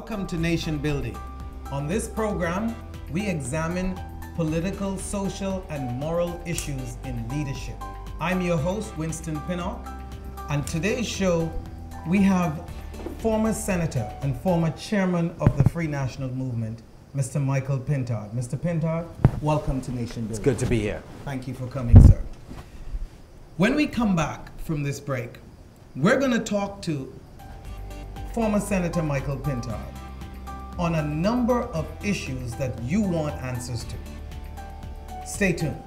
Welcome to Nation Building. On this program, we examine political, social, and moral issues in leadership. I'm your host, Winston Pinnock, and today's show, we have former Senator and former Chairman of the Free National Movement, Mr. Michael Pintard. Mr. Pintard, welcome to Nation Building. It's good to be here. Thank you for coming, sir. When we come back from this break, we're going to talk to former Senator Michael Pintard on a number of issues that you want answers to. Stay tuned.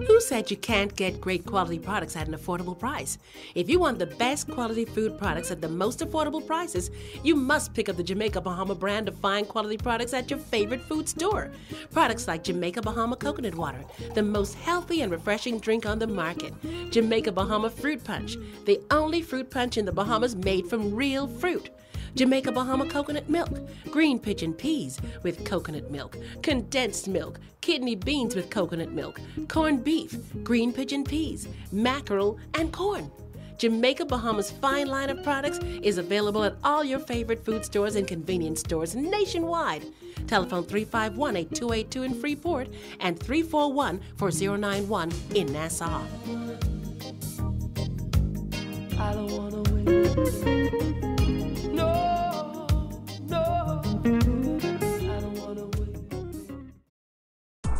Who said you can't get great quality products at an affordable price? If you want the best quality food products at the most affordable prices, you must pick up the Jamaica Bahama brand of fine quality products at your favorite food store. Products like Jamaica Bahama Coconut Water, the most healthy and refreshing drink on the market. Jamaica Bahama Fruit Punch, the only fruit punch in the Bahamas made from real fruit. Jamaica Bahama Coconut Milk, green pigeon peas with coconut milk, condensed milk, kidney beans with coconut milk, corned beef, green pigeon peas, mackerel, and corn. Jamaica Bahama's fine line of products is available at all your favorite food stores and convenience stores nationwide. Telephone 351-8282 in Freeport and 341-4091 in Nassau. I don't wanna win.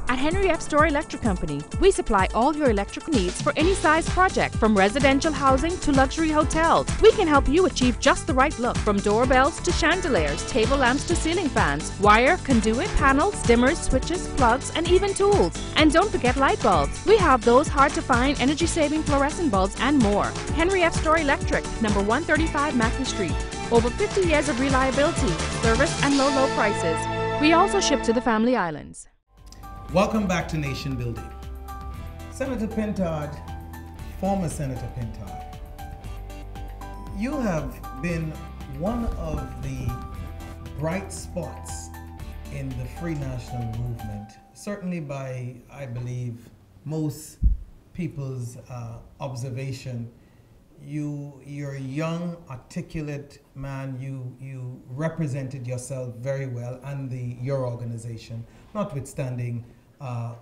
At Henry F. Store Electric Company, we supply all your electrical needs for any size project, from residential housing to luxury hotels. We can help you achieve just the right look, from doorbells to chandeliers, table lamps to ceiling fans, wire, conduit, panels, dimmers, switches, plugs, and even tools. And don't forget light bulbs. We have those hard-to-find, energy-saving fluorescent bulbs and more. Henry F. Store Electric, number 135 Mackley Street. Over 50 years of reliability, service, and low prices. We also ship to the Family Islands. Welcome back to Nation Building. Senator Pintard, former Senator Pintard, you have been one of the bright spots in the Free National Movement, certainly by, I believe, most people's observation. You're a young, articulate man. You represented yourself very well and your organization, notwithstanding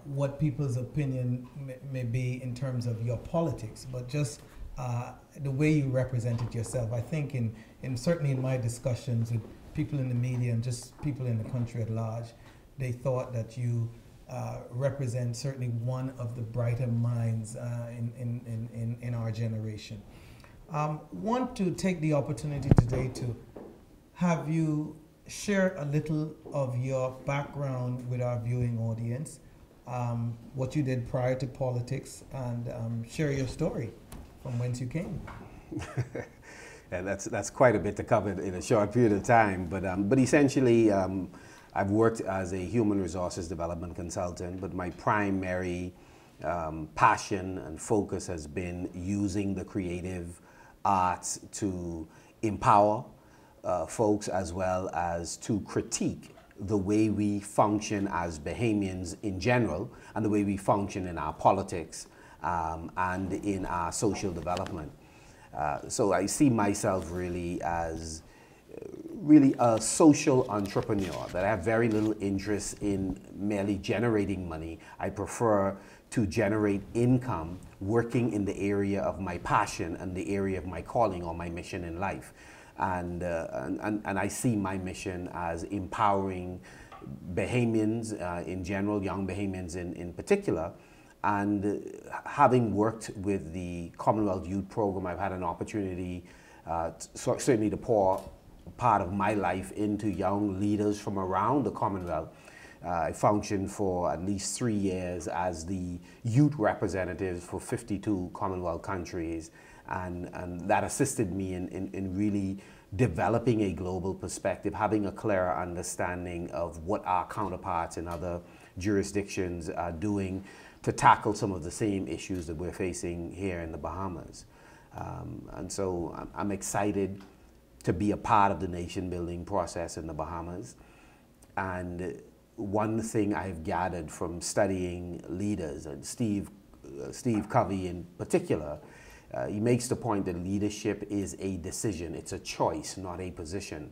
what people's opinion may be in terms of your politics, but just the way you represented yourself. I think certainly in my discussions with people in the media and just people in the country at large, they thought that you represent certainly one of the brighter minds in our generation. Want to take the opportunity today to have you share a little of your background with our viewing audience, what you did prior to politics, and share your story from whence you came. Yeah, that's quite a bit to cover in a short period of time, but essentially I've worked as a human resources development consultant, but my primary passion and focus has been using the creative arts to empower folks, as well as to critique the way we function as Bahamians in general, and the way we function in our politics and in our social development. So I see myself really as a social entrepreneur, that I have very little interest in merely generating money. I prefer to generate income working in the area of my passion and the area of my calling or my mission in life. And I see my mission as empowering Bahamians in general, young Bahamians in particular. And having worked with the Commonwealth Youth Program, I've had an opportunity certainly to pour part of my life into young leaders from around the Commonwealth. I functioned for at least 3 years as the youth representative for 52 Commonwealth countries, and that assisted me in really developing a global perspective, having a clearer understanding of what our counterparts in other jurisdictions are doing to tackle some of the same issues that we're facing here in the Bahamas. And so I'm excited to be a part of the nation building process in the Bahamas. And one thing I've gathered from studying leaders, and Steve Covey in particular, he makes the point that leadership is a decision. It's a choice, not a position.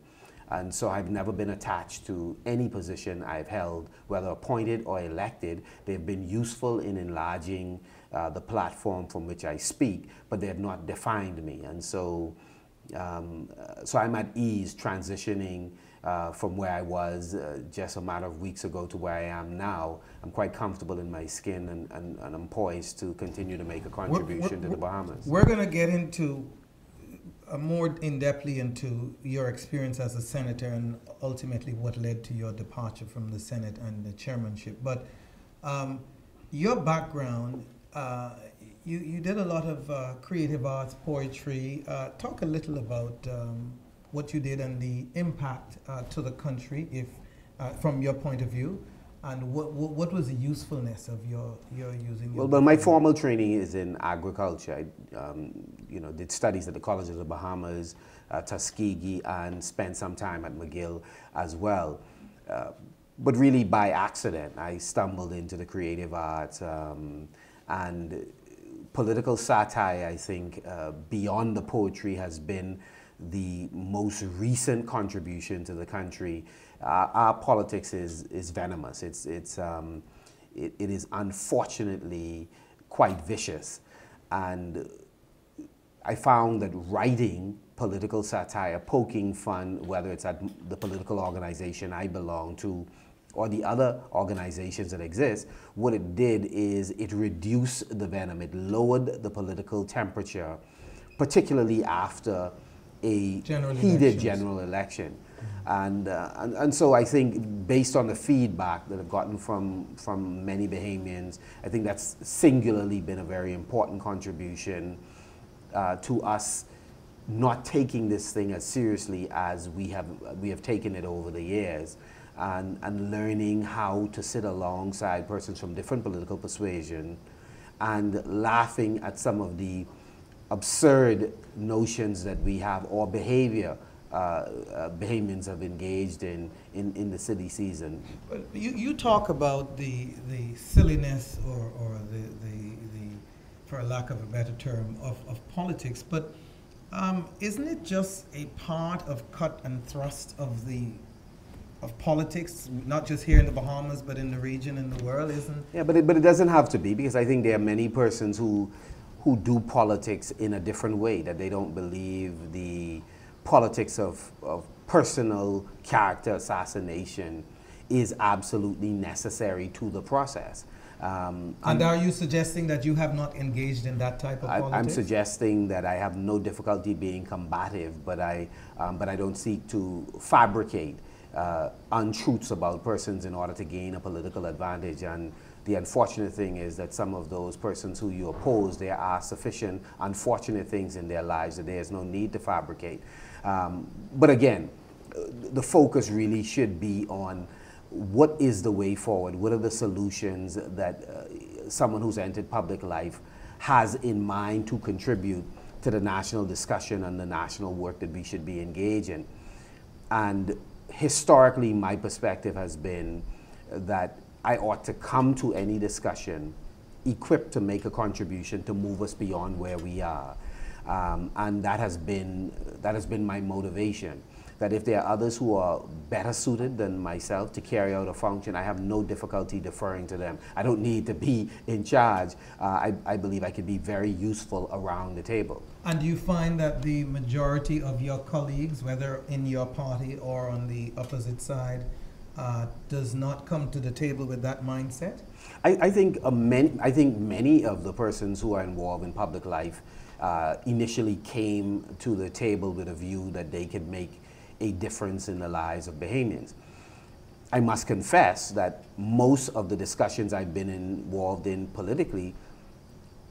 And so I've never been attached to any position I've held, whether appointed or elected. They've been useful in enlarging the platform from which I speak, but they have not defined me. And so, so I'm at ease transitioning from where I was just a matter of weeks ago to where I am now. I'm quite comfortable in my skin, and I'm poised to continue to make a contribution to the Bahamas. We're going to get into more in-depthly into your experience as a senator and ultimately what led to your departure from the Senate and the chairmanship. But your background, you did a lot of creative arts, poetry. Talk a little about what you did and the impact to the country, if from your point of view, and what was the usefulness of your using your... Well, my formal training is in agriculture. I did studies at the College of the Bahamas, Tuskegee, and spent some time at McGill as well. But really by accident, I stumbled into the creative arts, and political satire, I think, beyond the poetry, has been the most recent contribution to the country. Our politics is venomous. It is unfortunately quite vicious. And I found that writing political satire, poking fun, whether it's at the political organization I belong to or the other organizations that exist, what it did is it reduced the venom. It lowered the political temperature, particularly after a heated general election. And so I think, based on the feedback that I've gotten from many Bahamians, I think that's singularly been a very important contribution to us not taking this thing as seriously as we have taken it over the years, and learning how to sit alongside persons from different political persuasion and laughing at some of the absurd notions that we have or behavior Bahamians have engaged in the silly season. But you talk about the silliness or the for lack of a better term of politics, but isn't it just a part of cut and thrust of politics, not just here in the Bahamas, but in the region and the world, isn't? Yeah, but it doesn't have to be, because I think there are many persons who do politics in a different way, that they don't believe the politics of personal character assassination is absolutely necessary to the process. And are you suggesting that you have not engaged in that type of politics? I'm suggesting that I have no difficulty being combative, but I don't seek to fabricate untruths about persons in order to gain a political advantage. And the unfortunate thing is that some of those persons who you oppose, there are sufficient unfortunate things in their lives that there is no need to fabricate. But again, the focus really should be on what is the way forward, what are the solutions that someone who's entered public life has in mind to contribute to the national discussion and the national work that we should be engaged in. And historically, my perspective has been that I ought to come to any discussion equipped to make a contribution to move us beyond where we are. And that has been my motivation. That if there are others who are better suited than myself to carry out a function, I have no difficulty deferring to them. I don't need to be in charge. I believe I could be very useful around the table. And do you find that the majority of your colleagues, whether in your party or on the opposite side, does not come to the table with that mindset? I think many of the persons who are involved in public life initially came to the table with a view that they could make a difference in the lives of Bahamians. I must confess that most of the discussions I've been involved in politically,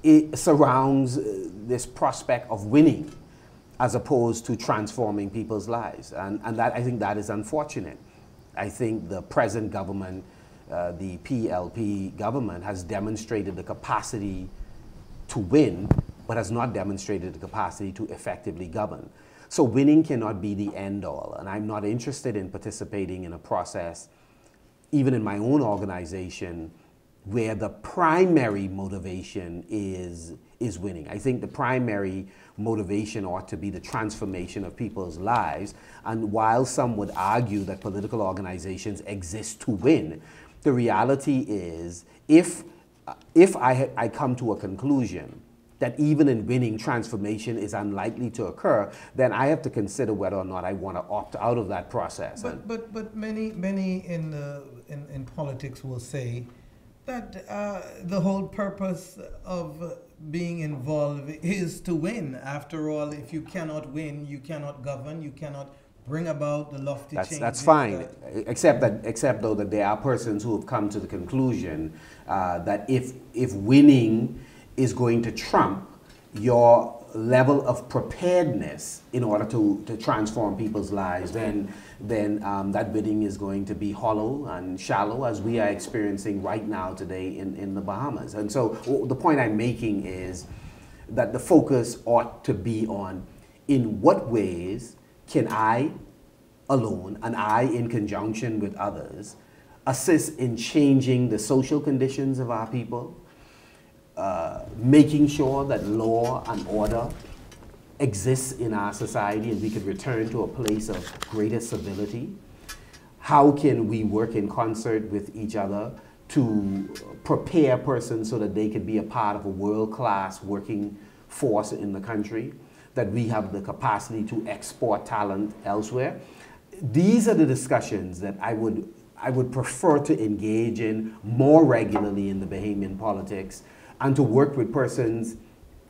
it surrounds this prospect of winning as opposed to transforming people's lives. And that, I think that is unfortunate. I think the present government, the PLP government, has demonstrated the capacity to win, but has not demonstrated the capacity to effectively govern. So winning cannot be the end all, and I'm not interested in participating in a process, even in my own organization, where the primary motivation is is winning. I think the primary motivation ought to be the transformation of people's lives. And while some would argue that political organizations exist to win, the reality is if I come to a conclusion that even in winning, transformation is unlikely to occur, then I have to consider whether or not I want to opt out of that process. But many in politics will say that the whole purpose of being involved is to win. After all, if you cannot win, you cannot govern, you cannot bring about the lofty changes. That's fine, except though that there are persons who have come to the conclusion that if winning is going to trump your level of preparedness in order to transform people's lives, then that winning is going to be hollow and shallow, as we are experiencing right now today in the Bahamas. And so the point I'm making is that the focus ought to be on in what ways can I alone, and I in conjunction with others, assist in changing the social conditions of our people, making sure that law and order exists in our society and we can return to a place of greater civility. How can we work in concert with each other to prepare persons so that they can be a part of a world-class working force in the country, that we have the capacity to export talent elsewhere? These are the discussions that I would prefer to engage in more regularly in the Bahamian politics, and to work with persons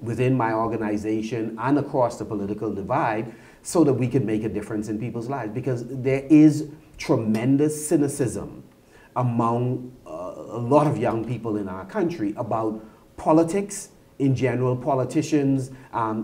within my organization and across the political divide so that we can make a difference in people's lives. Because there is tremendous cynicism among a lot of young people in our country about politics in general, politicians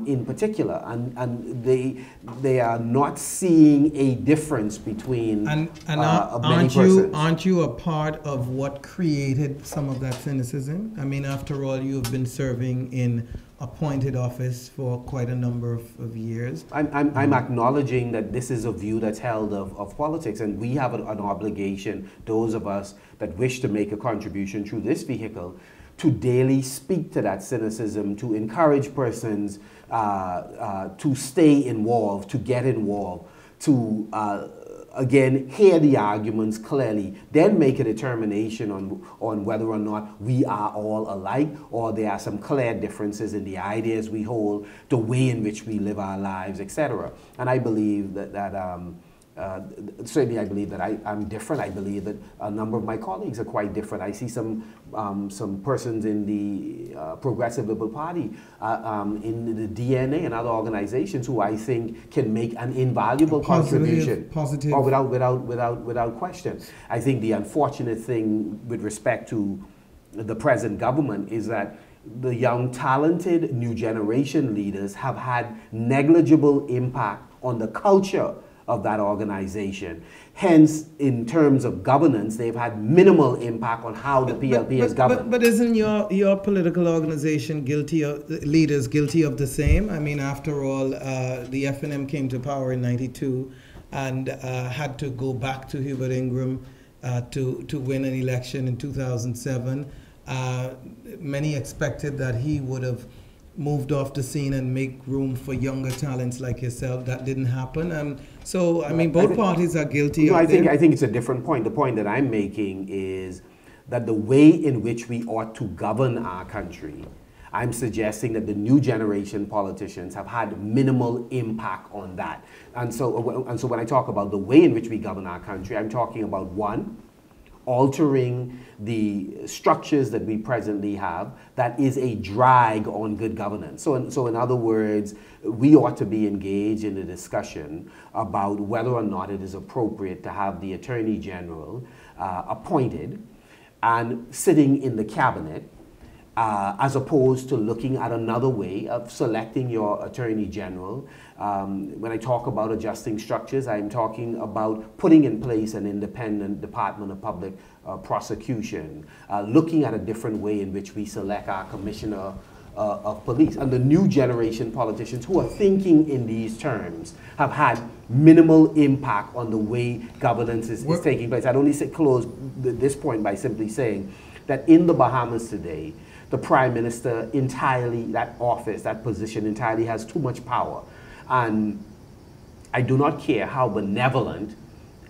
in particular, and they are not seeing a difference between many persons. Aren't you a part of what created some of that cynicism? I mean, after all, you've been serving in appointed office for quite a number of years. I'm acknowledging that this is a view that's held of politics, and we have an obligation, those of us that wish to make a contribution through this vehicle, to daily speak to that cynicism, to encourage persons to stay involved, to get involved, to again hear the arguments clearly, then make a determination on whether or not we are all alike, or there are some clear differences in the ideas we hold, the way in which we live our lives, etc. And I believe certainly I believe that I'm different. I believe that a number of my colleagues are quite different. I see some persons in the Progressive Liberal Party, in the DNA and other organizations who I think can make an invaluable contribution. Positive. Oh, without question. I think the unfortunate thing with respect to the present government is that the young, talented new generation leaders have had negligible impact on the culture of that organization. Hence, in terms of governance, they've had minimal impact on how the PLP is governed. But isn't your political organization leaders guilty of the same? I mean, after all, the FNM came to power in '92 and had to go back to Hubert Ingram to win an election in 2007. Many expected that he would have moved off the scene and make room for younger talents like yourself. That didn't happen. So, I mean, both parties are guilty of it. I think it's a different point. The point that I'm making is that the way in which we ought to govern our country, I'm suggesting that the new generation politicians have had minimal impact on that. And so when I talk about the way in which we govern our country, I'm talking about, one, altering the structures that we presently have that is a drag on good governance. So in other words, we ought to be engaged in a discussion about whether or not it is appropriate to have the Attorney General appointed and sitting in the cabinet, as opposed to looking at another way of selecting your Attorney General. When I talk about adjusting structures, I'm talking about putting in place an independent Department of Public Prosecution, looking at a different way in which we select our Commissioner of Police. And the new generation politicians who are thinking in these terms have had minimal impact on the way governance is taking place. I'd only close this point by simply saying that in the Bahamas today, the Prime Minister entirely, that office, that position entirely has too much power. And I do not care how benevolent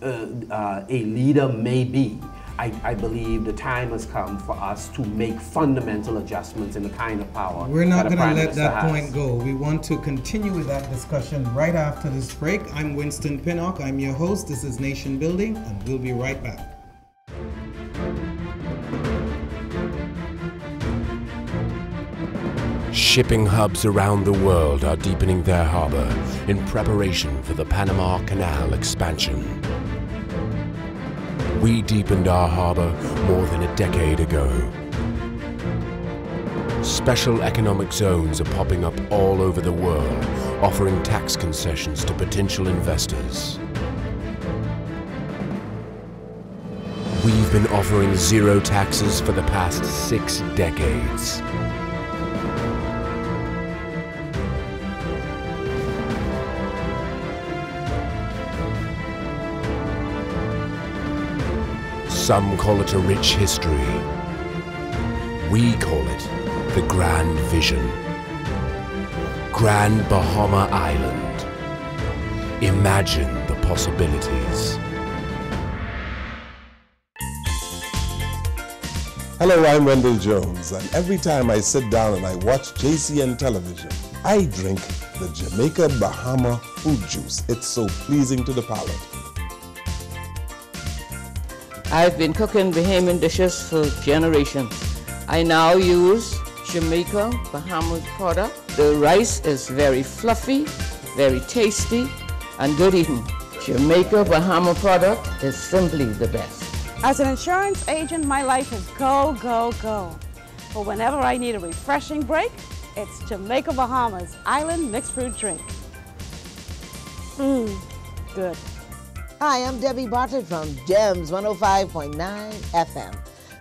a leader may be. I believe the time has come for us to make fundamental adjustments in the kind of power. We're not going to let Minister that has. point go. We want to continue with that discussion right after this break. I'm Winston Pinnock. I'm your host. This is Nation Building, and we'll be right back. Shipping hubs around the world are deepening their harbor in preparation for the Panama Canal expansion. We deepened our harbor more than a decade ago. Special economic zones are popping up all over the world, offering tax concessions to potential investors. We've been offering zero taxes for the past 6 decades. Some call it a rich history. We call it the Grand Vision. Grand Bahama Island. Imagine the possibilities. Hello, I'm Wendell Jones, and every time I sit down and I watch JCN television, I drink the Jamaica Bahama fruit juice. It's so pleasing to the palate. I've been cooking Bahamian dishes for generations. I now use Jamaica Bahamas product. The rice is very fluffy, very tasty, and good eating. Jamaica Bahama product is simply the best. As an insurance agent, my life is go, go, go. But whenever I need a refreshing break, it's Jamaica Bahamas Island Mixed Fruit Drink. Good. Hi, I'm Debbie Bartlett from GEMS 105.9 FM.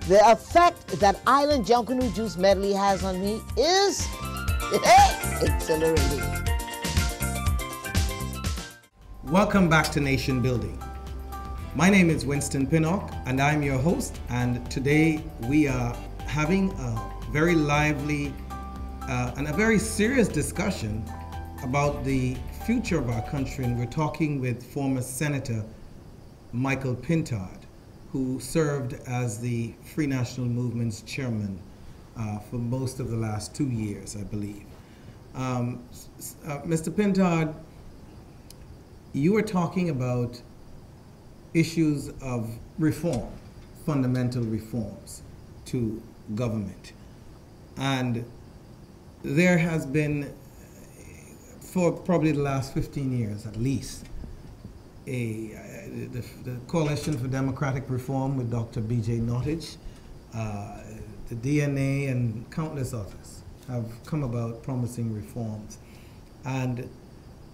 The effect that Island Junkanoo Juice Medley has on me is exhilarating. Welcome back to Nation Building. My name is Winston Pinnock, and I'm your host. And today we are having a very lively and a very serious discussion about the future of our country, and we're talking with former Senator Michael Pintard, who served as the Free National Movement's chairman for most of the last 2 years, I believe. Mr. Pintard, you were talking about issues of reform, fundamental reforms to government. And there has been, for probably the last 15 years at least, the Coalition for Democratic Reform with Dr. B.J. Nottage, the DNA and countless others have come about promising reforms. And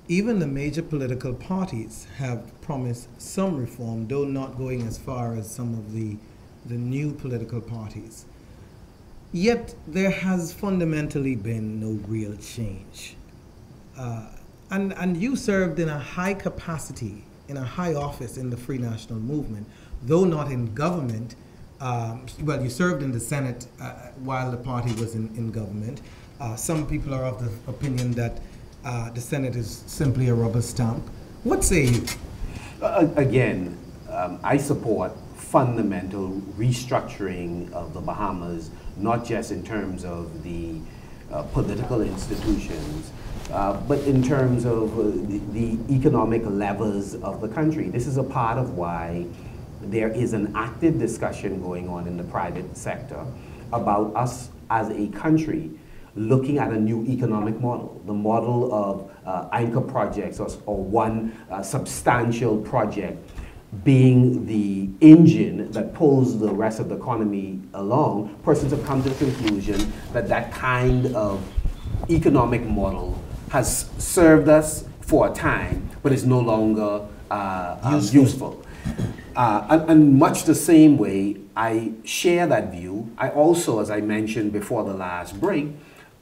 even the major political parties have promised some reform, though not going as far as some of the new political parties. Yet there has fundamentally been no real change. And you served in a high capacity, in a high office in the Free National Movement, though not in government. Well, you served in the Senate while the party was in government. Some people are of the opinion that the Senate is simply a rubber stamp. What say you? Again, I support fundamental restructuring of the Bahamas, not just in terms of the political institutions, but in terms of the economic levers of the country. This is a part of why there is an active discussion going on in the private sector about us as a country looking at a new economic model, the model of anchor projects or one substantial project being the engine that pulls the rest of the economy along. Persons have come to the conclusion that that kind of economic model has served us for a time, but is no longer useful. And much the same way, I share that view. I also, as I mentioned before the last break,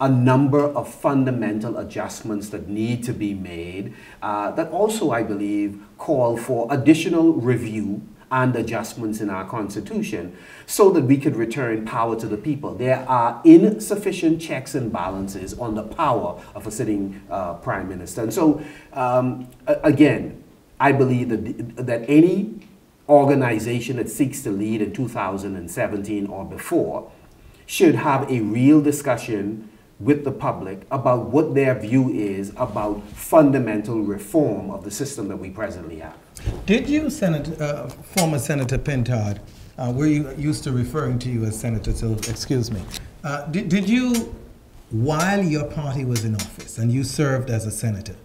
a number of fundamental adjustments that need to be made that also, I believe, call for additional review and adjustments in our Constitution so that we could return power to the people. There are insufficient checks and balances on the power of a sitting Prime Minister. And so, again, I believe that any organization that seeks to lead in 2017 or before should have a real discussion with the public about what their view is about fundamental reform of the system that we presently have. Did you, former Senator Pintard, we're used to referring to you as Senator, so excuse me. Did you, while your party was in office and you served as a senator,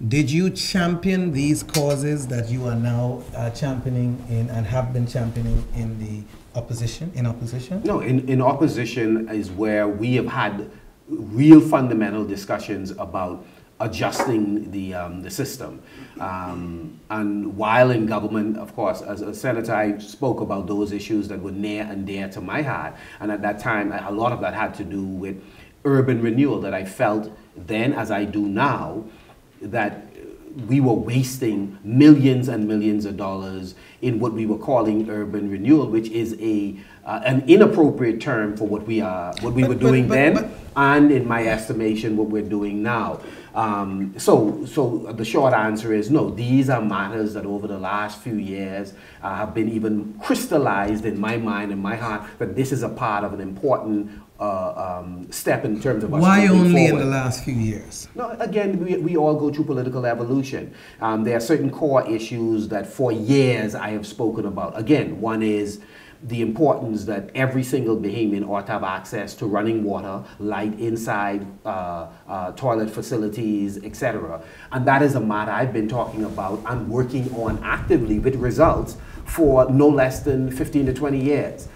did you champion these causes that you are now championing in and have been championing in the opposition? No, in opposition is where we have had real fundamental discussions about adjusting the system. And while in government, of course, as a senator, I spoke about those issues that were near and dear to my heart. And at that time, a lot of that had to do with urban renewal, that I felt then, as I do now, that we were wasting millions and millions of dollars in what we were calling urban renewal, which is an inappropriate term for what we were doing then, and in my estimation, what we're doing now. So the short answer is no. These are matters that over the last few years have been even crystallized in my mind and my heart that this is a part of an important step in terms of us Why only forward. in the last few years? No, again, we all go through political evolution. There are certain core issues that for years I have spoken about. Again, one is the importance that every single Bahamian ought to have access to running water, light inside, toilet facilities, etc. And that is a matter I've been talking about and working on actively with results for no less than 15 to 20 years.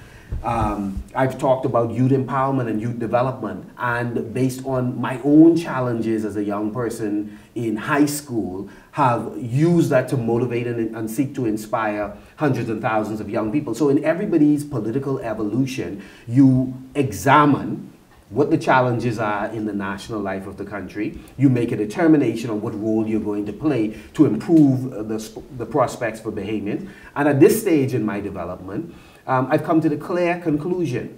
I've talked about youth empowerment and youth development, and based on my own challenges as a young person in high school, have used that to motivate and seek to inspire hundreds and thousands of young people. So in everybody's political evolution, you examine what the challenges are in the national life of the country. You make a determination on what role you're going to play to improve the prospects for Bahamians. And at this stage in my development, I've come to the clear conclusion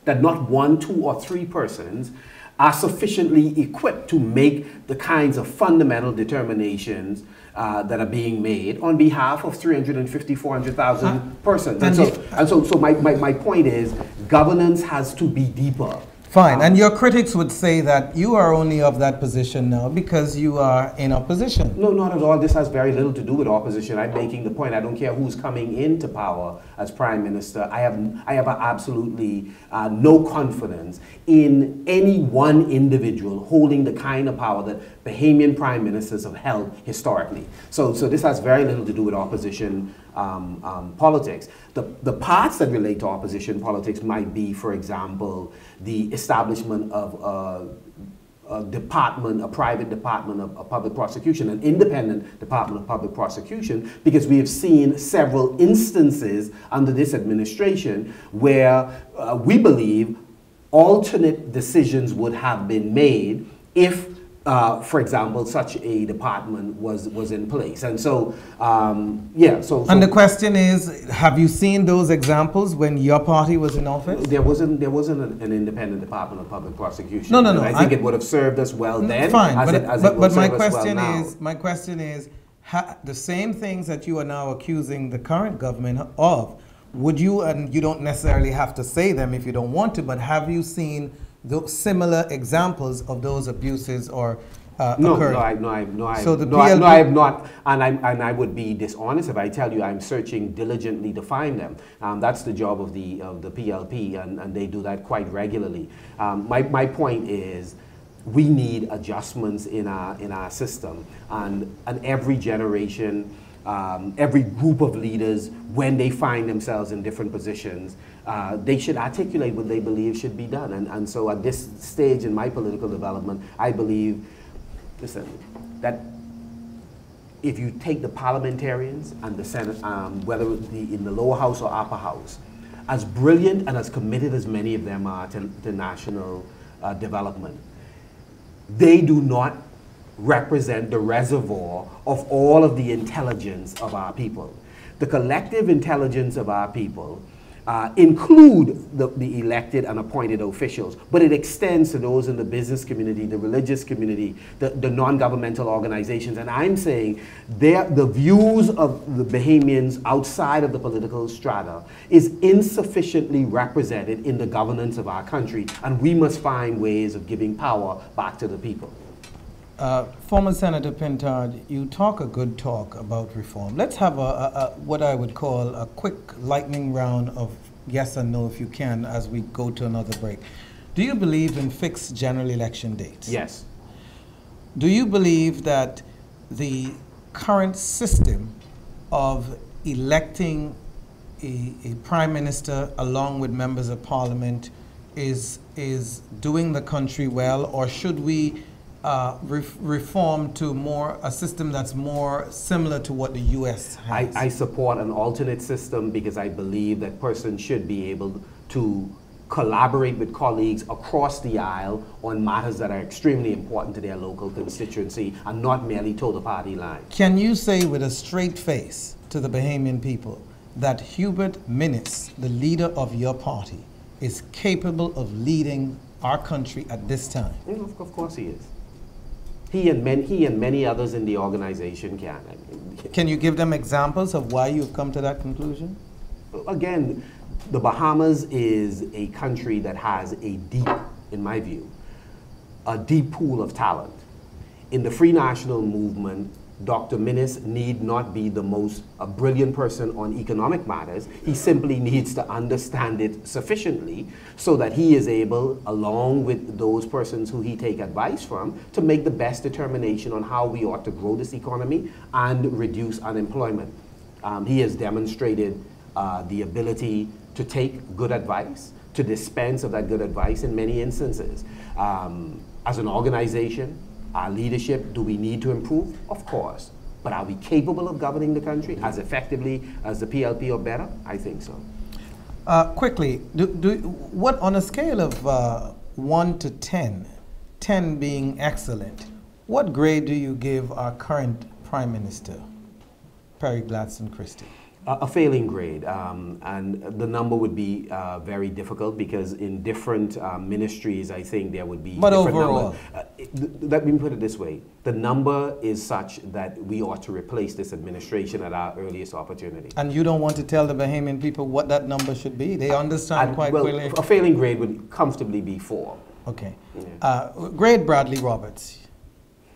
that not one, two, or three persons are sufficiently equipped to make the kinds of fundamental determinations that are being made on behalf of 350, 400,000 persons. And so my point is, governance has to be deeper. Fine, and your critics would say that you are only of that position now because you are in opposition. No, not at all. This has very little to do with opposition. I'm making the point. I don't care who's coming into power as Prime Minister. I have absolutely no confidence in any one individual holding the kind of power that Bahamian Prime Ministers have held historically. So this has very little to do with opposition politics. The parts that relate to opposition politics might be, for example, the establishment of a private department of public prosecution, an independent department of public prosecution, because we have seen several instances under this administration where we believe alternate decisions would have been made if for example, such a department was in place. And so, yeah. So and the question is, have you seen those examples when your party was in office? There wasn't an independent department of public prosecution. No. I think it would have served us well then. Fine, but my question is, the same things that you are now accusing the current government of, would you, and you don't necessarily have to say them if you don't want to, but have you seen those similar examples of those abuses or occurred? No, I have not, and I would be dishonest if I tell you I'm searching diligently to find them. That's the job of the PLP, and they do that quite regularly. My point is, we need adjustments in our system, and every generation, every group of leaders, when they find themselves in different positions, they should articulate what they believe should be done. And so at this stage in my political development, I believe, listen, that if you take the parliamentarians and the Senate, whether it be in the lower house or upper house, as brilliant and as committed as many of them are to national development, they do not represent the reservoir of all of the intelligence of our people. the collective intelligence of our people include the elected and appointed officials, but it extends to those in the business community, the religious community, the non-governmental organizations. And I'm saying the views of the Bahamians outside of the political strata is insufficiently represented in the governance of our country, and we must find ways of giving power back to the people. Former Senator Pintard, you talk a good talk about reform. Let's have what I would call a quick lightning round of yes and no, if you can, as we go to another break. Do you believe in fixed general election dates? Yes. Do you believe that the current system of electing a prime minister along with members of parliament is doing the country well, or should we reform to a system that's more similar to what the U.S. has? I support an alternate system because I believe that persons should be able to collaborate with colleagues across the aisle on matters that are extremely important to their local constituency and not merely toe the party line. Can you say with a straight face to the Bahamian people that Hubert Minnis, the leader of your party, is capable of leading our country at this time? Of course he is. He and many others in the organization can. Can you give them examples of why you've come to that conclusion? Again, the Bahamas is a country that has in my view, a deep pool of talent. In the Free National Movement, Dr. Minnis need not be the most brilliant person on economic matters. He simply needs to understand it sufficiently so that he is able, along with those persons who he take advice from, to make the best determination on how we ought to grow this economy and reduce unemployment. He has demonstrated the ability to take good advice, to dispense of that good advice in many instances. As an organization, our leadership, do we need to improve? Of course. But are we capable of governing the country as effectively as the PLP or better? I think so. Quickly, what on a scale of 1 to 10, 10 being excellent, what grade do you give our current Prime Minister, Perry Gladstone Christie? A failing grade, and the number would be very difficult because in different ministries, I think there would be but different overall, let me put it this way: the number is such that we ought to replace this administration at our earliest opportunity. And you don't want to tell the Bahamian people what that number should be? They understand quite clearly. A failing grade would comfortably be 4. Okay. Yeah. Grade Bradley Roberts.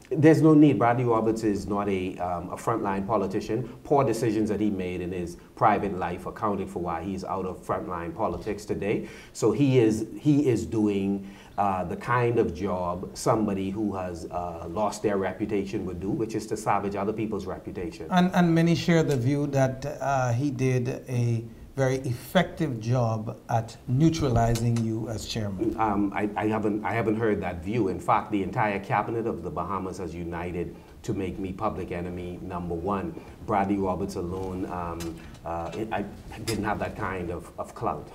There's no need. Bradley Roberts is not a frontline politician. Poor decisions that he made in his private life accounted for why he's out of frontline politics today. So he is doing the kind of job somebody who has lost their reputation would do, which is to salvage other people's reputation. And many share the view that he did a very effective job at neutralizing you as chairman. I haven't heard that view. In fact, the entire cabinet of the Bahamas has united to make me public enemy #1. Bradley Roberts alone, I didn't have that kind of clout.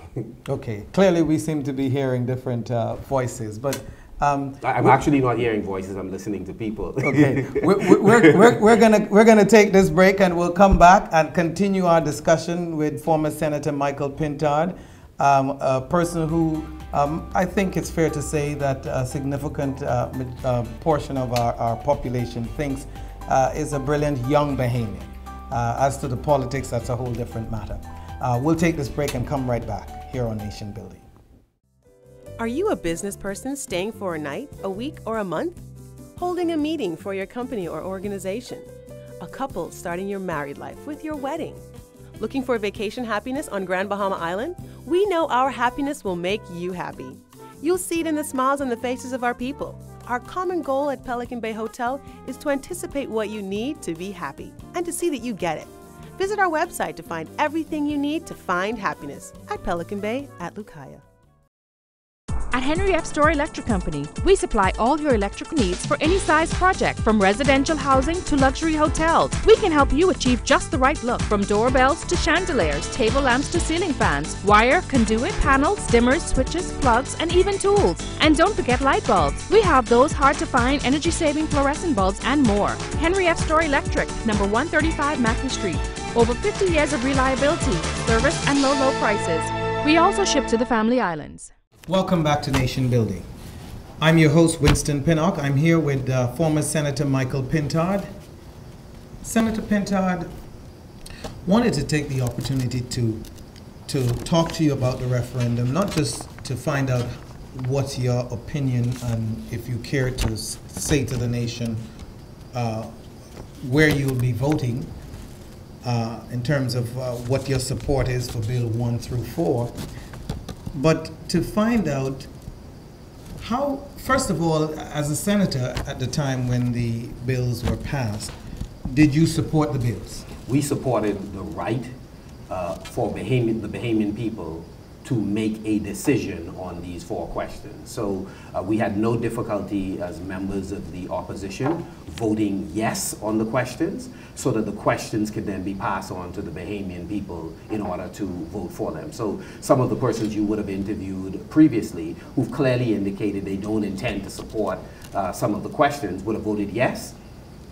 Okay, clearly we seem to be hearing different voices, but I'm actually not hearing voices. I'm listening to people. Okay, we're gonna take this break, and we'll come back and continue our discussion with former Senator Michael Pintard, a person who I think it's fair to say that a significant portion of our population thinks is a brilliant young Bahamian. As to the politics, that's a whole different matter. We'll take this break and come right back here on Nation Building. Are you a business person staying for a night, a week, or a month? Holding a meeting for your company or organization? A couple starting your married life with your wedding? Looking for vacation happiness on Grand Bahama Island? We know our happiness will make you happy. You'll see it in the smiles on the faces of our people. Our common goal at Pelican Bay Hotel is to anticipate what you need to be happy and to see that you get it. Visit our website to find everything you need to find happiness at Pelican Bay at Lucaya. At Henry F. Story Electric Company, we supply all your electric needs for any size project, from residential housing to luxury hotels. We can help you achieve just the right look, from doorbells to chandeliers, table lamps to ceiling fans, wire, conduit, panels, dimmers, switches, plugs, and even tools. And don't forget light bulbs. We have those hard-to-find energy-saving fluorescent bulbs and more. Henry F. Story Electric, number 135 Macklin Street. Over 50 years of reliability, service, and low prices. We also ship to the Family Islands. Welcome back to Nation Building. I'm your host, Winston Pinnock. I'm here with former Senator Michael Pintard. Senator Pintard, wanted to take the opportunity to talk to you about the referendum, not just to find out what's your opinion and if you care to say to the nation where you'll be voting in terms of what your support is for Bill 1 through 4, but to find out how, first of all, as a senator at the time when the bills were passed, did you support the bills? We supported the right for the Bahamian people to make a decision on these 4 questions. So we had no difficulty as members of the opposition voting yes on the questions so that the questions could then be passed on to the Bahamian people in order to vote for them. So some of the persons you would have interviewed previously who've clearly indicated they don't intend to support some of the questions would have voted yes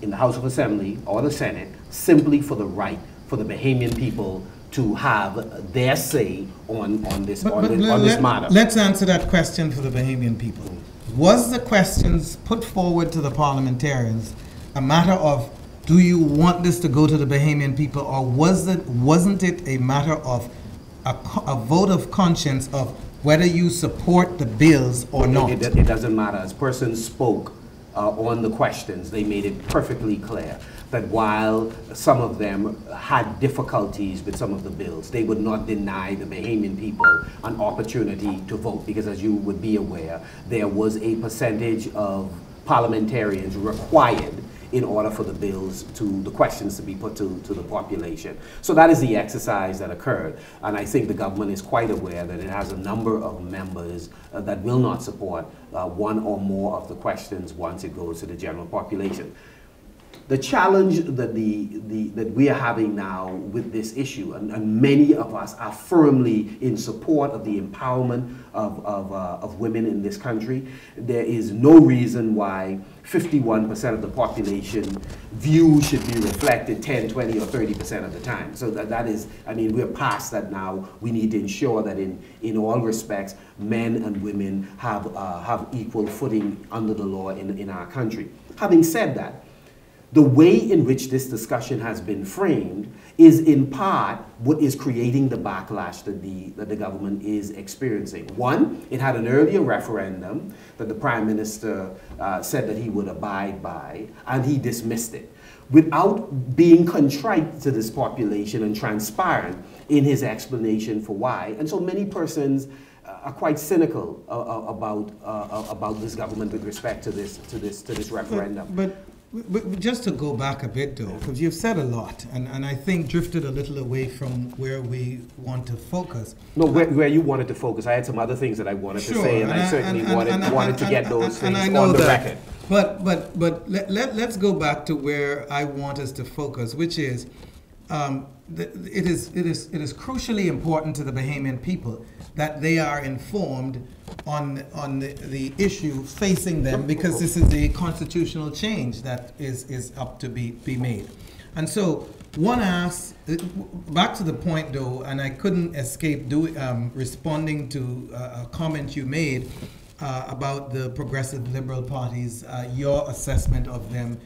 in the House of Assembly or the Senate simply for the right for the Bahamian people to have their say on this matter. Let's answer that question for the Bahamian people. Was the questions put forward to the parliamentarians a matter of, do you want this to go to the Bahamian people, or wasn't it a matter of a vote of conscience of whether you support the bills or not? It doesn't matter. As persons spoke on the questions, they made it perfectly clear that while some of them had difficulties with some of the bills, they would not deny the Bahamian people an opportunity to vote, because as you would be aware, there was a percentage of parliamentarians required in order for the questions to be put to the population. So that is the exercise that occurred. And I think the government is quite aware that it has a number of members that will not support one or more of the questions once it goes to the general population. The challenge that that we are having now with this issue, and many of us are firmly in support of the empowerment of women in this country. There is no reason why 51% of the population views should be reflected 10, 20, or 30% of the time. So that is, I mean, we're past that now. We need to ensure that in all respects, men and women have equal footing under the law in our country. Having said that, the way in which this discussion has been framed is in part what is creating the backlash that the government is experiencing. One, it had an earlier referendum that the Prime Minister said that he would abide by, and he dismissed it without being contrite to this population and transparent in his explanation for why. And so many persons are quite cynical about this government with respect to this referendum. But just to go back a bit, though, because you've said a lot, and I think drifted a little away from where we want to focus. No, where you wanted to focus. I had some other things that I wanted to say, and I certainly wanted to get those things on the record. But let's go back to where I want us to focus, which is it is crucially important to the Bahamian people that they are informed on the issue facing them, because this is a constitutional change that is up to be made. And so one asks, back to the point though, and I couldn't escape responding to a comment you made about the Progressive Liberal parties, your assessment of them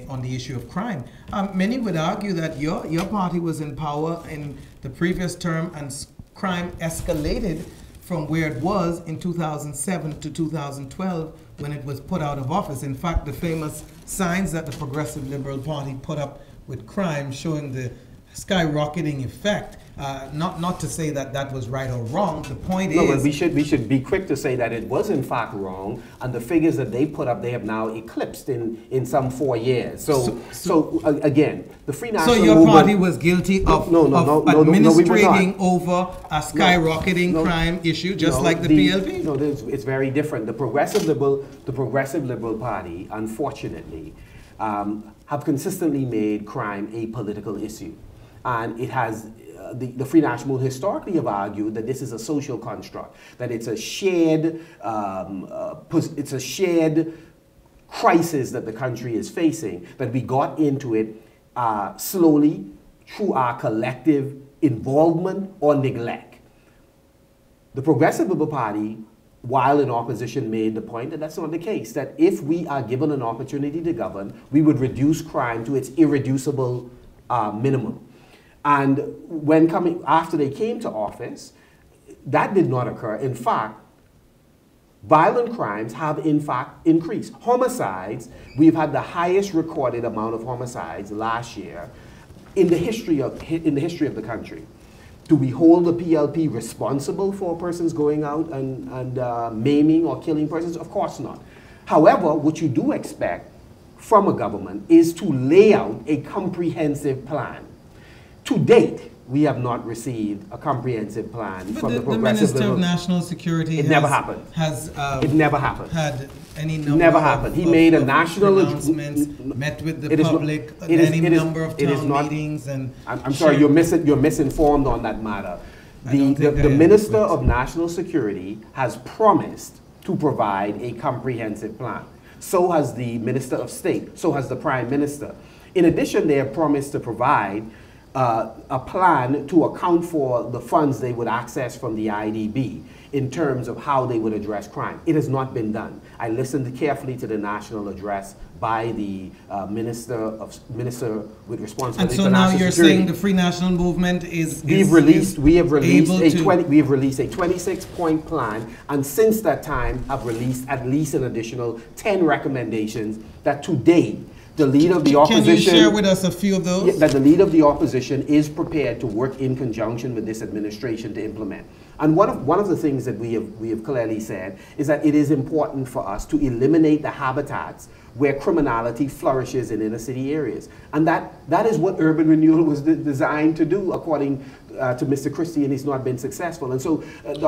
on the issue of crime. Many would argue that your party was in power in the previous term and crime escalated from where it was in 2007 to 2012 when it was put out of office. In fact, the famous signs that the Progressive Liberal Party put up with crime showing the skyrocketing effect. Not to say that that was right or wrong. The point is... No, but we should be quick to say that it was in fact wrong, and the figures that they put up, they have now eclipsed in some 4 years. So again, the Free National Movement... So your party was guilty of administrating over a skyrocketing crime issue, just like the PLP? No, it's very different. The Progressive Liberal Party, unfortunately, have consistently made crime a political issue. And it has, the Free National historically have argued that this is a social construct, that it's a shared crisis that the country is facing, that we got into it slowly, through our collective involvement or neglect. The Progressive Liberal Party, while in opposition, made the point that that's not the case, that if we are given an opportunity to govern, we would reduce crime to its irreducible minimum. And after they came to office, that did not occur. In fact, violent crimes have in fact increased. Homicides, we've had the highest recorded amount of homicides last year in the history of the country. Do we hold the PLP responsible for persons going out and maiming or killing persons? Of course not. However, what you do expect from a government is to lay out a comprehensive plan. To date, we have not received a comprehensive plan from the Progressive Minister of National Security. It never happened. It never happened. Had any number never happened. He made a national announcements, met with the public, any number of town meetings, and I'm sorry, you're misinformed on that matter. The Minister of National Security has promised to provide a comprehensive plan. So has the Minister of State. So has the Prime Minister. In addition, they have promised to provide a plan to account for the funds they would access from the IDB in terms of how they would address crime. It has not been done. I listened carefully to the national address by the minister with responsibility for national security. And so now you're saying the Free National Movement we have released a 26-point plan, and since that time have released at least an additional 10 recommendations that today the leader of the opposition... Can you share with us a few of those? Yeah, that the leader of the opposition is prepared to work in conjunction with this administration to implement. And one of the things that we have clearly said is that it is important for us to eliminate the habitats where criminality flourishes in inner city areas. And that is what urban renewal was designed to do, according to Mr. Christie, and he's not been successful. And so,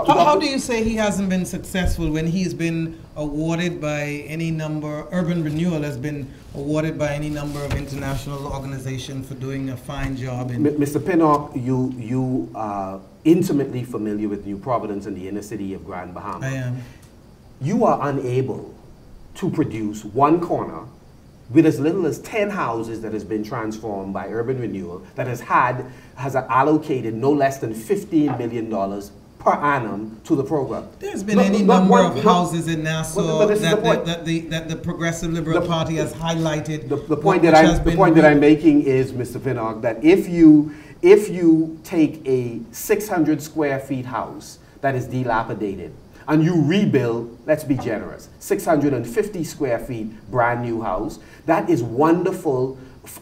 how do you say he hasn't been successful when he's been awarded by any number? Urban renewal has been awarded by any number of international organizations for doing a fine job. Mr. Pinnock, you are intimately familiar with New Providence and the inner city of Grand Bahama. I am. You are unable to produce one corner with as little as 10 houses that has been transformed by urban renewal, that has allocated no less than $15 million per annum to the program. There's been any number of houses in Nassau that the Progressive Liberal Party has highlighted. The point that I'm making is, Mr. Pinnock, that if you take a 600 square feet house that is dilapidated and you rebuild, let's be generous, 650 square feet brand new house, that is wonderful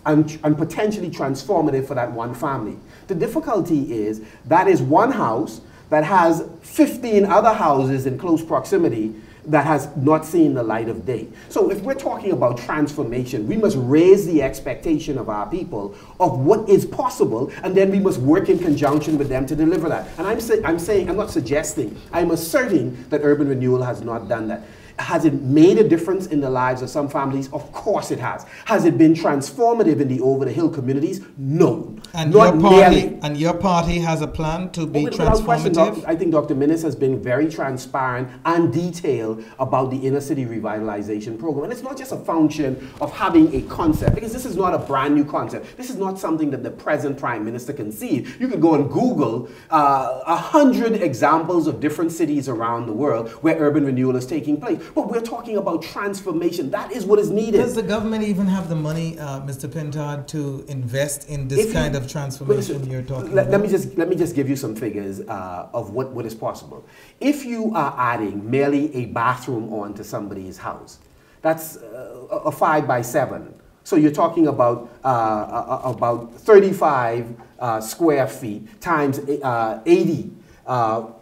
and potentially transformative for that one family. The difficulty is that is one house that has 15 other houses in close proximity that has not seen the light of day. So if we're talking about transformation, we must raise the expectation of our people of what is possible, and then we must work in conjunction with them to deliver that. And I'm not suggesting, I'm asserting that urban renewal has not done that. Has it made a difference in the lives of some families? Of course it has. Has it been transformative in the over-the-hill communities? No. And your party has a plan to be transformative? I think Dr. Minnis has been very transparent and detailed about the inner city revitalization program. And it's not just a function of having a concept, because this is not a brand new concept. This is not something that the present Prime Minister conceived. You could go and Google 100 examples of different cities around the world where urban renewal is taking place. But we're talking about transformation. That is what is needed. Does the government even have the money, Mr. Pintard, to invest in this kind of transformation you're talking about? Let me just give you some figures of what is possible. If you are adding merely a bathroom onto somebody's house, that's a 5 by 7. So you're talking about 35 square feet times 80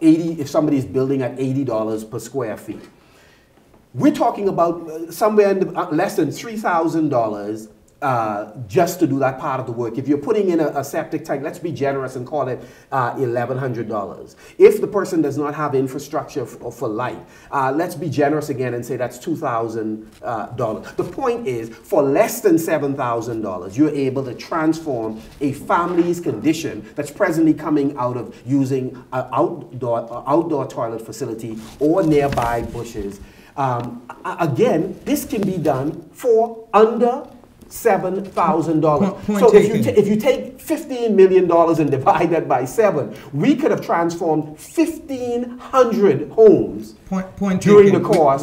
if somebody's building at $80 per square feet. We're talking about somewhere in less than $3,000 just to do that part of the work. If you're putting in a septic tank, let's be generous and call it $1,100. If the person does not have infrastructure for light, let's be generous again and say that's $2,000. The point is, for less than $7,000, you're able to transform a family's condition that's presently coming out of using an outdoor toilet facility or nearby bushes. Again, this can be done for under $7,000. So if you take $15 million and divide that by 7, we could have transformed 1,500 homes during the course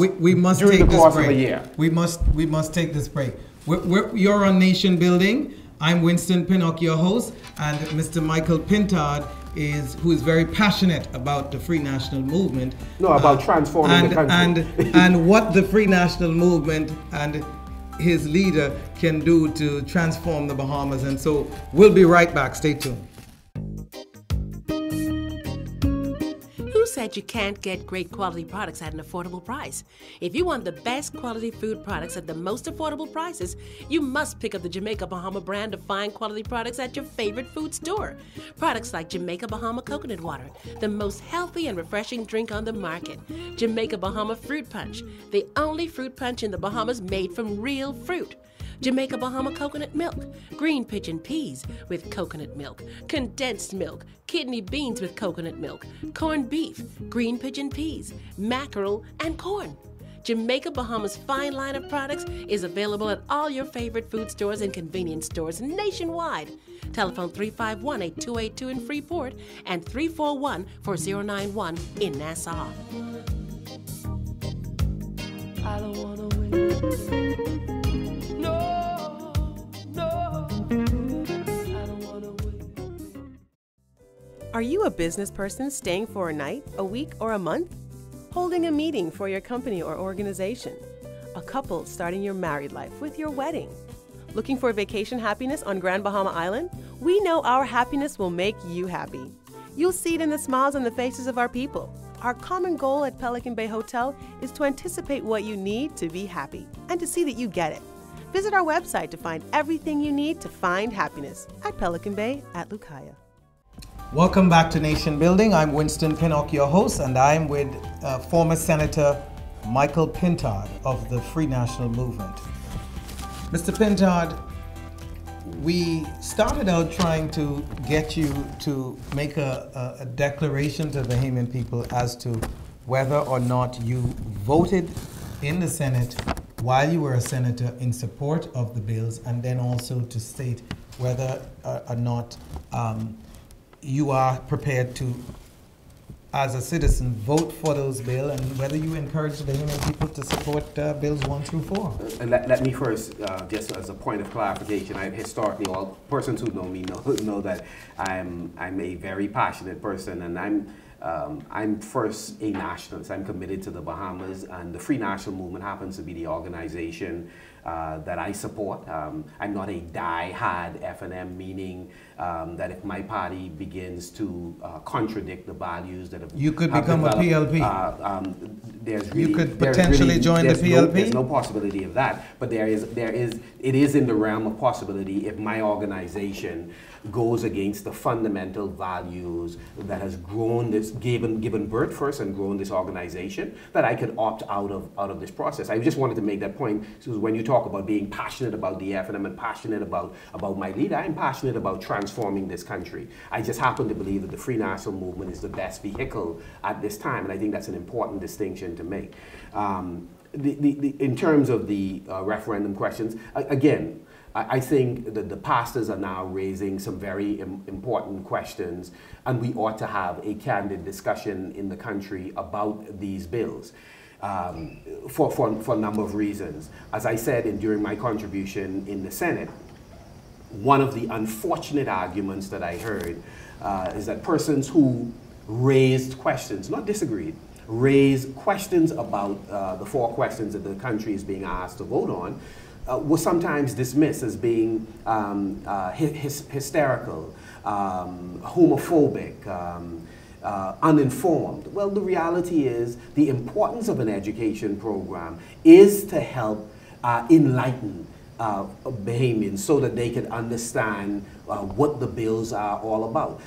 of a year. We must take this break. You're on Nation Building. I'm Winston Pinnock, your host, and Mr. Michael Pintard who is very passionate about the Free National Movement. About transforming the country. and what the Free National Movement and his leader can do to transform the Bahamas. And so we'll be right back. Stay tuned. Who said you can't get great quality products at an affordable price? If you want the best quality food products at the most affordable prices, you must pick up the Jamaica Bahama brand of fine quality products at your favorite food store. Products like Jamaica Bahama Coconut Water, the most healthy and refreshing drink on the market. Jamaica Bahama Fruit Punch, the only fruit punch in the Bahamas made from real fruit. Jamaica Bahama Coconut Milk, green pigeon peas with coconut milk, condensed milk, kidney beans with coconut milk, corned beef, green pigeon peas, mackerel, and corn. Jamaica Bahama's fine line of products is available at all your favorite food stores and convenience stores nationwide. Telephone 351-8282 in Freeport and 341-4091 in Nassau. I don't wanna win. Are you a business person staying for a night, a week, or a month? Holding a meeting for your company or organization? A couple starting your married life with your wedding? Looking for vacation happiness on Grand Bahama Island? We know our happiness will make you happy. You'll see it in the smiles on the faces of our people. Our common goal at Pelican Bay Hotel is to anticipate what you need to be happy and to see that you get it. Visit our website to find everything you need to find happiness at Pelican Bay at Lucaya. Welcome back to Nation Building. I'm Winston Pinnock, your host, and I'm with former Senator Michael Pintard of the Free National Movement. Mr. Pintard, we started out trying to get you to make a declaration to the Bahamian people as to whether or not you voted in the Senate while you were a senator in support of the bills, and then also to state whether or not you are prepared to, as a citizen, vote for those bills, and whether you encourage the Bahamian people to support bills 1 through 4. Let me first, just as a point of clarification, historically, all persons who know me know that I'm a very passionate person, and I'm first a nationalist. I'm committed to the Bahamas, and the Free National Movement happens to be the organization that I support. I'm not a die-hard F&M, meaning that if my party begins to contradict the values that have you could become a PLP. You could potentially join the PLP. There's no possibility of that, but it is in the realm of possibility if my organization goes against the fundamental values that has grown this, given birth first and grown this organization, that I could opt out of this process. I just wanted to make that point. So when you talk about being passionate about the F&M and passionate about my leader, I'm passionate about transforming this country. I just happen to believe that the Free National Movement is the best vehicle at this time, and I think that's an important distinction to make. In terms of the referendum questions, again, I think that the pastors are now raising some very important questions, and we ought to have a candid discussion in the country about these bills for a number of reasons. As I said during my contribution in the Senate, one of the unfortunate arguments that I heard is that persons who raised questions, not disagreed, raised questions about the 4 questions that the country is being asked to vote on, was sometimes dismissed as being hysterical, homophobic, uninformed. Well, the reality is the importance of an education program is to help enlighten Bahamians so that they can understand what the bills are all about.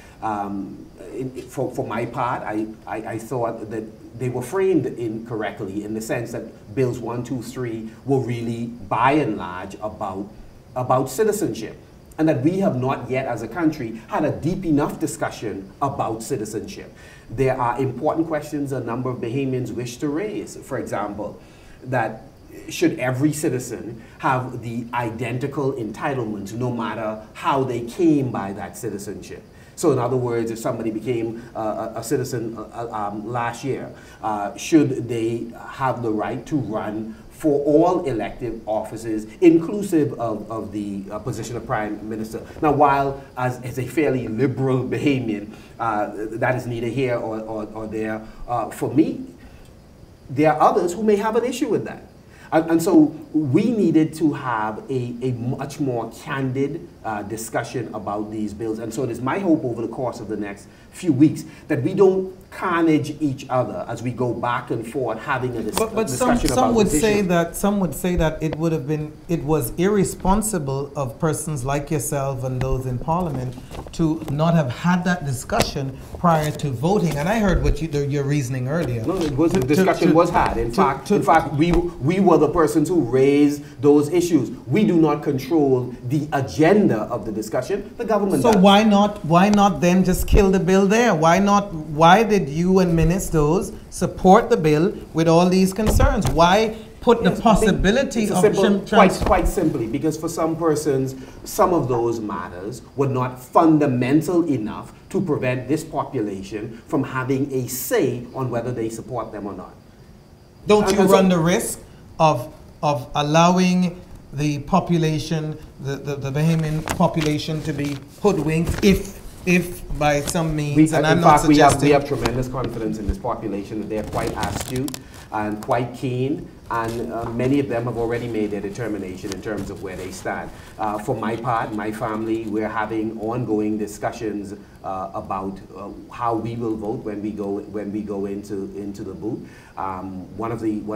For my part, I thought that they were framed incorrectly in the sense that bills 1, 2, 3 were really, by and large, about citizenship, and that we have not yet, as a country, had a deep enough discussion about citizenship. There are important questions a number of Bahamians wish to raise. For example, that should every citizen have the identical entitlements no matter how they came by that citizenship? So in other words, if somebody became a citizen last year, should they have the right to run for all elective offices, inclusive of the position of Prime Minister? Now, while as a fairly liberal Bahamian, that is neither here or there, for me, there are others who may have an issue with that. And so we needed to have a much more candid discussion about these bills. And so it is my hope over the course of the next few weeks that we don't carnage each other as we go back and forth having a discussion about this issue. Some would say that it was irresponsible of persons like yourself and those in Parliament to not have had that discussion prior to voting. And I heard what your reasoning earlier. No, the discussion was had. In fact, we were the persons who raised those issues. We do not control the agenda of the discussion. The government does. So why not then just kill the bill there? Why did you and ministers support the bill with all these concerns? Why put the possibility of quite simply, because for some persons, some of those matters were not fundamental enough to prevent this population from having a say on whether they support them or not. Don't you run the risk of allowing the population, the Bahamian population, to be hoodwinked if by some means, we have tremendous confidence in this population that they are quite astute and quite keen, and many of them have already made their determination in terms of where they stand. For my part, my family, we're having ongoing discussions about how we will vote when we go into the booth. One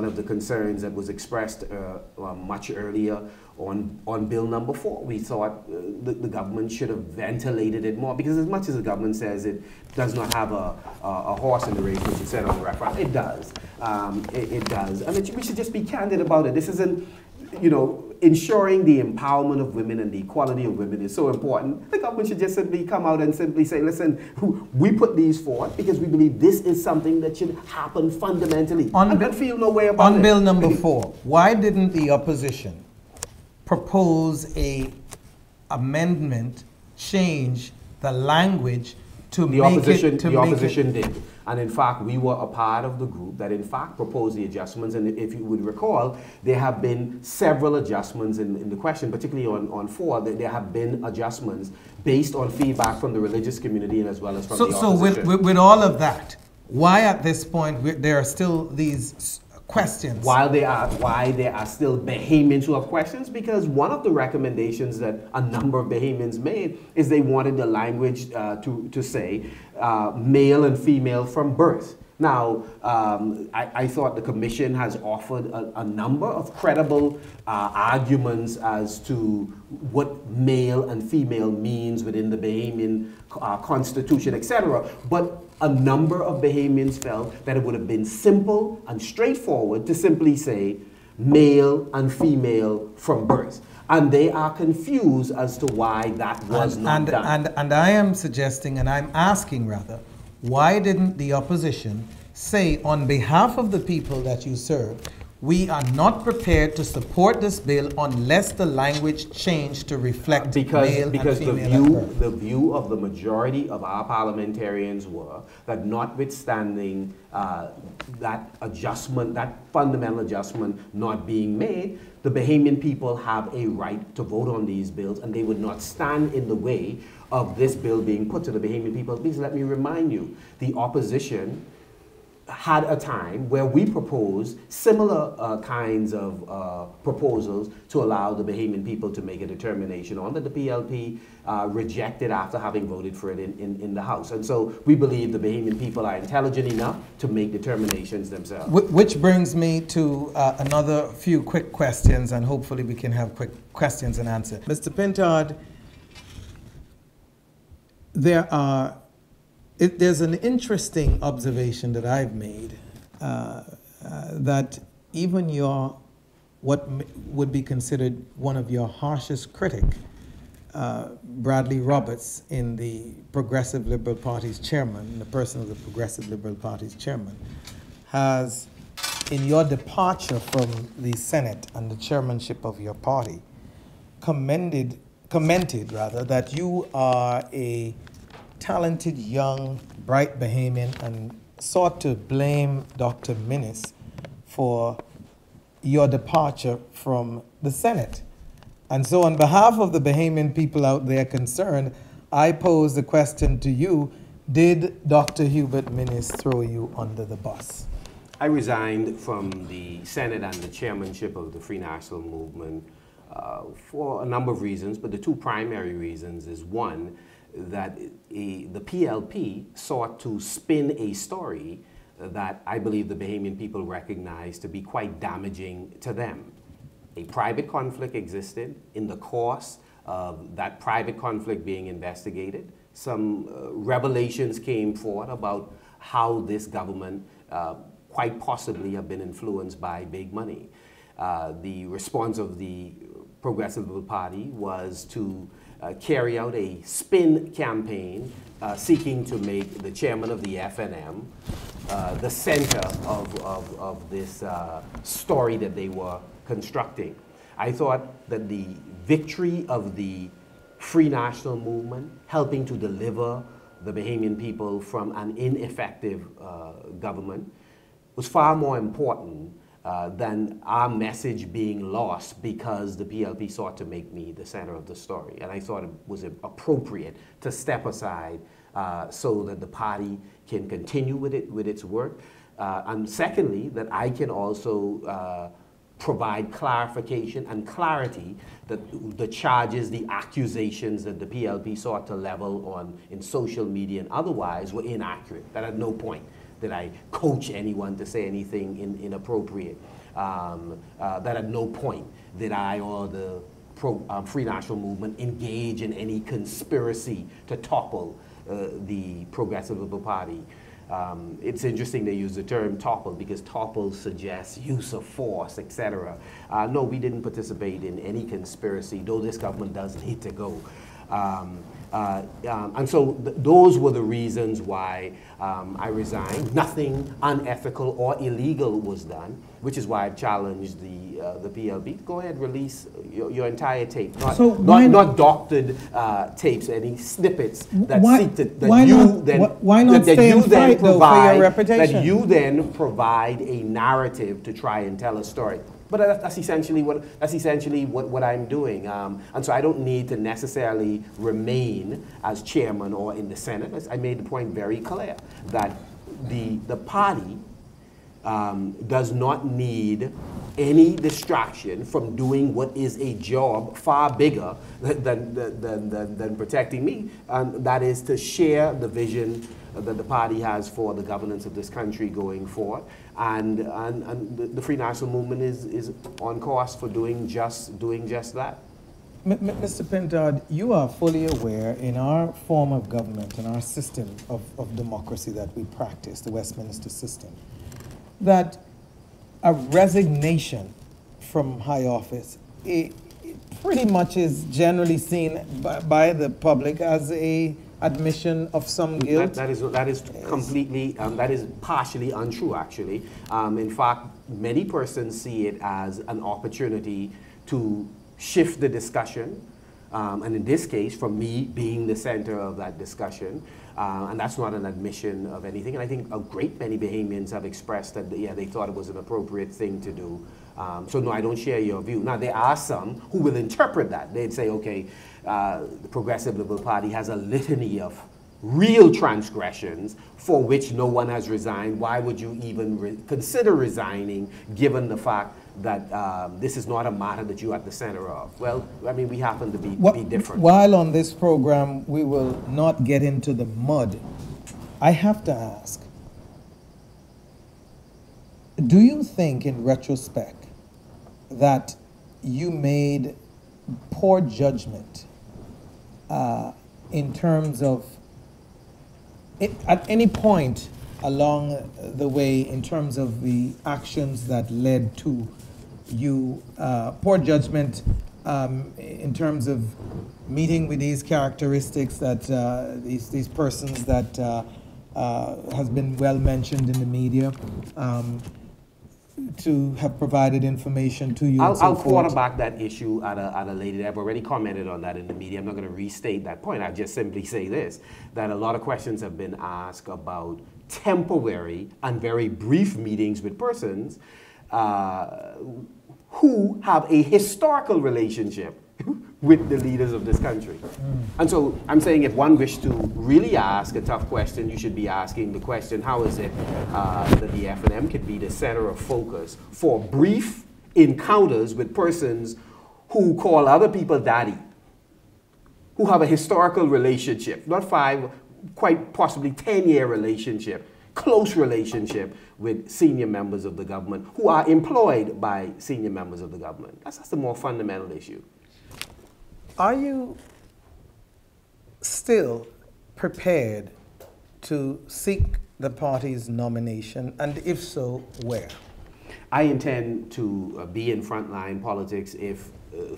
of the concerns that was expressed much earlier on bill number 4, we thought the government should have ventilated it more, because as much as the government says it does not have a horse in the race, which it said on the referendum, it does. It does. And we should just be candid about it. This isn't, ensuring the empowerment of women and the equality of women is so important. The government should just simply come out and simply say, listen, we put these forth because we believe this is something that should happen fundamentally. And feel no way about it. On bill number 4, why didn't the opposition propose a amendment, change the language to the opposition did. And in fact, we were a part of the group that in fact proposed the adjustments. And if you would recall, there have been several adjustments in the question, particularly on 4, there have been adjustments based on feedback from the religious community and as well as from the opposition. So with all of that, why at this point there are still these questions? Why there are still Bahamians who have questions? Because one of the recommendations that a number of Bahamians made is they wanted the language to say male and female from birth. Now, I thought the Commission has offered a number of credible arguments as to what male and female means within the Bahamian Constitution, etc. But a number of Bahamians felt that it would have been simple and straightforward to simply say male and female from birth. And they are confused as to why that was not done. And I am suggesting, and I'm asking rather, why didn't the opposition say on behalf of the people that you serve, we are not prepared to support this bill unless the language changed to reflect male and female? The view of the majority of our parliamentarians were that notwithstanding that adjustment, that fundamental adjustment not being made, the Bahamian people have a right to vote on these bills, and they would not stand in the way of this bill being put to the Bahamian people. Please let me remind you, the opposition had a time where we proposed similar kinds of proposals to allow the Bahamian people to make a determination on that the PLP rejected after having voted for it in the House. And so we believe the Bahamian people are intelligent enough to make determinations themselves. Which brings me to another few quick questions, and hopefully we can have quick questions and answers. Mr. Pintard, there's an interesting observation that I've made that even what would be considered one of your harshest critics, Bradley Roberts, in the Progressive Liberal Party's chairman, the person of the Progressive Liberal Party's chairman, has in your departure from the Senate and the chairmanship of your party, commented rather, that you are a talented, young, bright Bahamian, and sought to blame Dr. Minnis for your departure from the Senate. And so on behalf of the Bahamian people out there concerned, I pose the question to you, did Dr. Hubert Minnis throw you under the bus? I resigned from the Senate and the chairmanship of the Free National Movement for a number of reasons, but the two primary reasons is one, that the PLP sought to spin a story that I believe the Bahamian people recognize to be quite damaging to them. A private conflict existed. In the course of that private conflict being investigated, some revelations came forth about how this government quite possibly have been influenced by big money. The response of the Progressive Liberal Party was to carry out a spin campaign seeking to make the chairman of the FNM the center of this story that they were constructing. I thought that the victory of the Free National Movement, helping to deliver the Bahamian people from an ineffective government, was far more important than our message being lost because the PLP sought to make me the center of the story. And I thought it was appropriate to step aside so that the party can continue with its work. And secondly, that I can also provide clarification and clarity that the charges, the accusations that the PLP sought to level on in social media and otherwise were inaccurate. That at no point did I coach anyone to say anything inappropriate. That at no point did I or the Free National Movement engage in any conspiracy to topple the Progressive Liberal Party. It's interesting they use the term topple because topple suggests use of force, etc. No, we didn't participate in any conspiracy, though this government does need to go. And so those were the reasons why I resigned. Nothing unethical or illegal was done, which is why I challenged the PLB. Go ahead, release your entire tape, not doctored tapes, any snippets that seek to, that you then provide a narrative to try and tell a story. But that's essentially what I'm doing, and so I don't need to necessarily remain as chairman or in the Senate. I made the point very clear that the party does not need any distraction from doing what is a job far bigger than protecting me, and that is to share the vision that the party has for the governance of this country going forward. And the Free National Movement is on course for doing just that. Mr. Pintard, you are fully aware in our form of government, in our system of democracy that we practice, the Westminster system, that a resignation from high office it pretty much is generally seen by the public as a admission of some guilt. That is completely, that is partially untrue, actually. In fact, many persons see it as an opportunity to shift the discussion, and in this case, from me being the center of that discussion, and that's not an admission of anything. And I think a great many Bahamians have expressed that, yeah, they thought it was an appropriate thing to do. So no, I don't share your view. Now, there are some who will interpret that. They'd say, okay, the Progressive Liberal Party has a litany of real transgressions for which no one has resigned. Why would you even consider resigning given the fact that this is not a matter that you're at the center of? Well, I mean, we happen to be different. While on this program, we will not get into the mud. I have to ask, do you think in retrospect that you made poor judgment in terms of, at any point along the way, in terms of the actions that led to you, poor judgment in terms of meeting with these characteristics that these persons that has been well mentioned in the media? to have provided information to you. I'll quarterback that issue at a later date. I've already commented on that in the media. I'm not going to restate that point. I'll just simply say this, that a lot of questions have been asked about temporary and very brief meetings with persons who have a historical relationship with the leaders of this country. And so I'm saying if one wishes to really ask a tough question, you should be asking the question, how is it that the F&M could be the center of focus for brief encounters with persons who call other people daddy, who have a historical relationship, not 5, quite possibly 10-year relationship, close relationship with senior members of the government who are employed by senior members of the government. That's the more fundamental issue. Are you still prepared to seek the party's nomination, and if so, where? I intend to be in frontline politics if,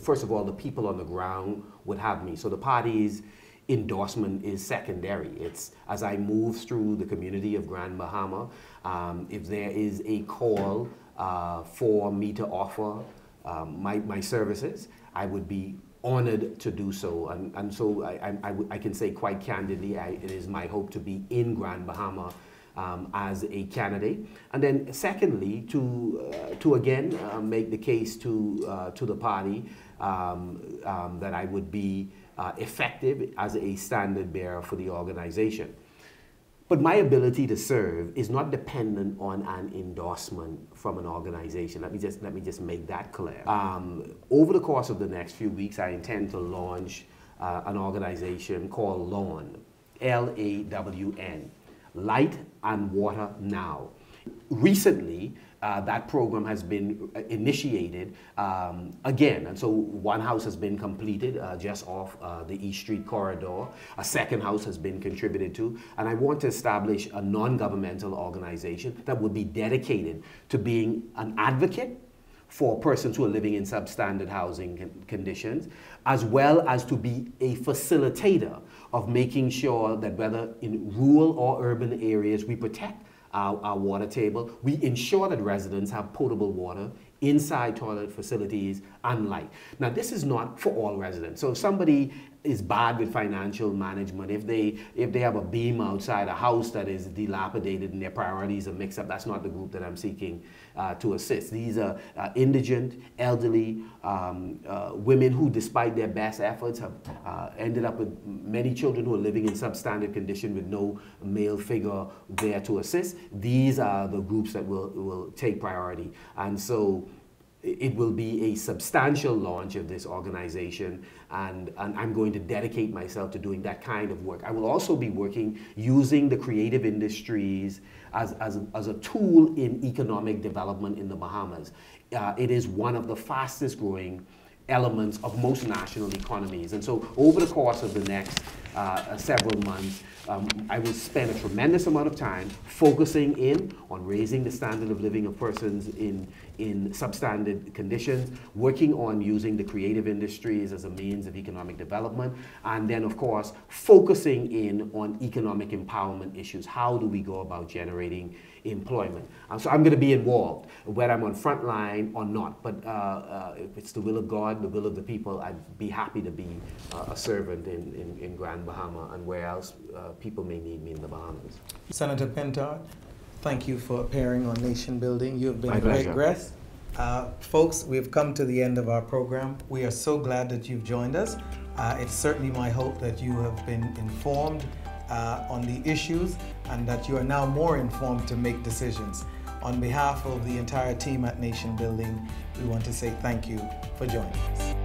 first of all, the people on the ground would have me. So the party's endorsement is secondary. It's as I move through the community of Grand Bahama, if there is a call for me to offer my services, I would be honored to do so, and so I can say quite candidly, it is my hope to be in Grand Bahama as a candidate, and then secondly to again make the case to the party that I would be effective as a standard bearer for the organization. But my ability to serve is not dependent on an endorsement from an organization. Let me just make that clear. Over the course of the next few weeks, I intend to launch an organization called LAWN, L-A-W-N, Light and Water Now. Recently, that program has been initiated again, and so one house has been completed just off the East Street corridor. A second house has been contributed to, and I want to establish a non-governmental organization that would be dedicated to being an advocate for persons who are living in substandard housing conditions, as well as to be a facilitator of making sure that whether in rural or urban areas we protect our water table, we ensure that residents have potable water, inside toilet facilities, and light. Now, this is not for all residents. So if somebody is bad with financial management, if they have a beam outside a house that is dilapidated and their priorities are mixed up, that's not the group that I'm seeking to assist. These are indigent, elderly, women who, despite their best efforts, have ended up with many children who are living in substandard condition with no male figure there to assist. These are the groups that will take priority. And so it will be a substantial launch of this organization, and I'm going to dedicate myself to doing that kind of work. I will also be working using the creative industries as a tool in economic development in the Bahamas. It is one of the fastest growing elements of most national economies. And so over the course of the next several months, I will spend a tremendous amount of time focusing in on raising the standard of living of persons in substandard conditions, working on using the creative industries as a means of economic development, and then, of course, focusing in on economic empowerment issues. How do we go about generating employment? So I'm going to be involved, whether I'm on front line or not. But if it's the will of God, the will of the people, I'd be happy to be a servant in Grand Bahama and where else people may need me in the Bahamas. Senator Pintard, thank you for appearing on Nation Building. You have been My a great pleasure. guest. Folks, we've come to the end of our program. We are so glad that you've joined us. It's certainly my hope that you have been informed on the issues and that you are now more informed to make decisions. On behalf of the entire team at Nation Building, we want to say thank you for joining us.